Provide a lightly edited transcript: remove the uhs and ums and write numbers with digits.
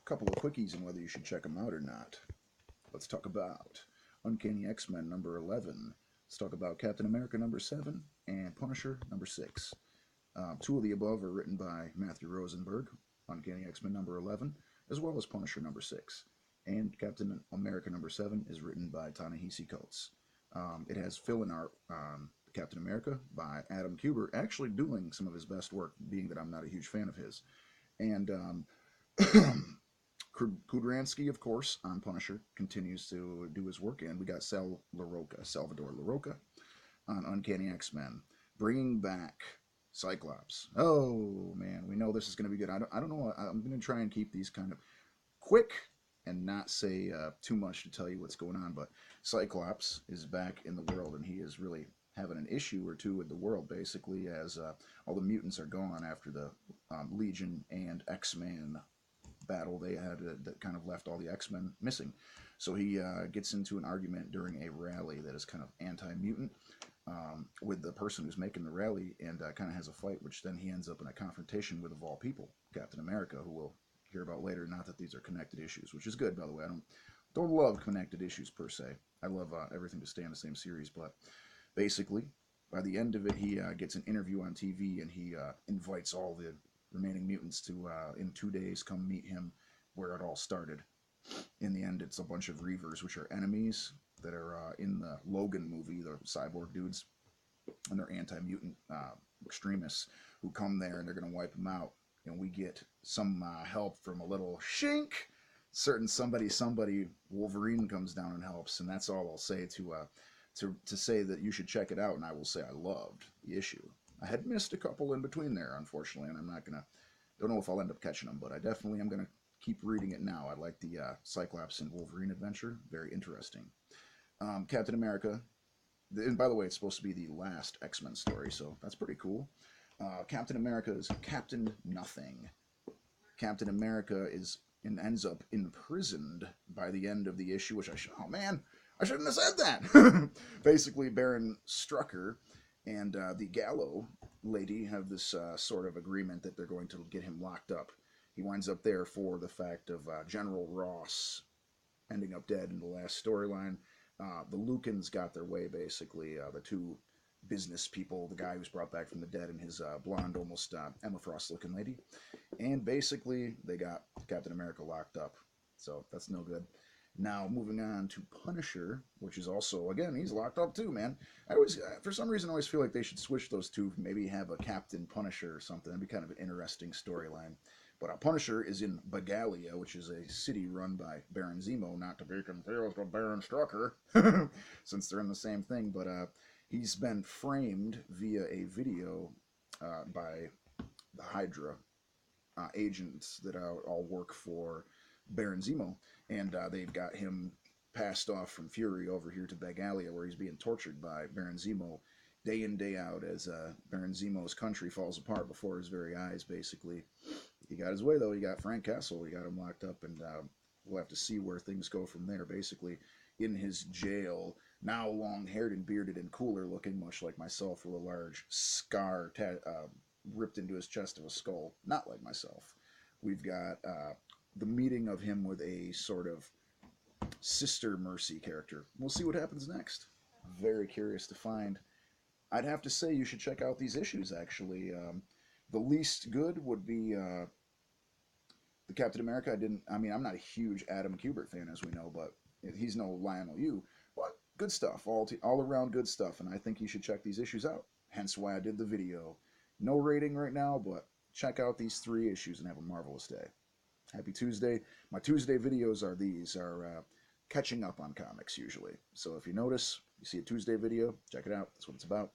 couple of quickies on whether you should check them out or not. Let's talk about Uncanny X-Men number 11. Let's talk about Captain America number 7 and Punisher number 6. Two of the above are written by Matthew Rosenberg, Uncanny X-Men number 11, as well as Punisher number 6. And Captain America number 7 is written by Ta-Nehisi Coates. It has fill-in art on Captain America by Adam Kubert, actually doing some of his best work, being that I'm not a huge fan of his. And Kudransky, of course, on Punisher, continues to do his work, and we got Salvador Larroca, on Uncanny X-Men, bringing back Cyclops. Oh man, we know this is going to be good. I don't know. I'm going to try and keep these kind of quick and not say too much to tell you what's going on. But Cyclops is back in the world, and he is really having an issue or two with the world, basically, as all the mutants are gone after the Legion and X-Men battle they had that kind of left all the X-Men missing. So he gets into an argument during a rally that is kind of anti-mutant with the person who's making the rally, and kind of has a fight, which then he ends up in a confrontation with, of all people, Captain America, who we'll hear about later. Not that these are connected issues, which is good, by the way. I don't love connected issues per se. I love everything to stay in the same series, but basically, by the end of it, he gets an interview on TV, and he invites all the remaining mutants to, in 2 days, come meet him where it all started. In the end, it's a bunch of Reavers, which are enemies that are in the Logan movie, the cyborg dudes, and they're anti-mutant extremists who come there, and they're going to wipe them out. And we get some help from a little shink. Certain somebody, Wolverine comes down and helps, and that's all I'll say to say that you should check it out. And I will say I loved the issue. I had missed a couple in between there, unfortunately, and don't know if I'll end up catching them, but I definitely am gonna keep reading it now. I like the Cyclops and Wolverine adventure, very interesting. Captain America, and by the way, it's supposed to be the last X-Men story, so that's pretty cool. Captain America is Captain Nothing. Captain America ends up imprisoned by the end of the issue, which I shouldn't have said that. Basically, Baron Strucker and the Gallo lady have this sort of agreement that they're going to get him locked up. He winds up there for the fact of General Ross ending up dead in the last storyline. The Lucans got their way, basically. The two business people, the guy who's brought back from the dead and his blonde, almost Emma Frost-looking lady. And basically, they got Captain America locked up. So that's no good. Now, moving on to Punisher, which is also, again, he's locked up too, man. I always, for some reason, I always feel like they should switch those two, maybe have a Captain Punisher or something. That'd be kind of an interesting storyline. But Punisher is in Bagalia, which is a city run by Baron Zemo, not to be confused with Baron Strucker, since they're in the same thing. But he's been framed via a video by the Hydra agents that all work for Baron Zemo, and they've got him passed off from Fury over here to Bagalia, where he's being tortured by Baron Zemo day in, day out, as Baron Zemo's country falls apart before his very eyes, basically. He got his way, though. He got Frank Castle. He got him locked up, and we'll have to see where things go from there, basically, in his jail, now long-haired and bearded and cooler looking, much like myself, with a large scar ripped into his chest of a skull. Not like myself. We've got the meeting of him with a sort of Sister Mercy character. We'll see what happens next. Very curious to find. I'd have to say you should check out these issues, actually. The least good would be the Captain America. I'm not a huge Adam Kubert fan, as we know, but he's no Lionel Yu. But good stuff, all around good stuff, and I think you should check these issues out. Hence why I did the video. No rating right now, but check out these 3 issues and have a marvelous day. Happy Tuesday. My Tuesday videos are catching up on comics, usually. So if you notice, you see a Tuesday video, check it out. That's what it's about.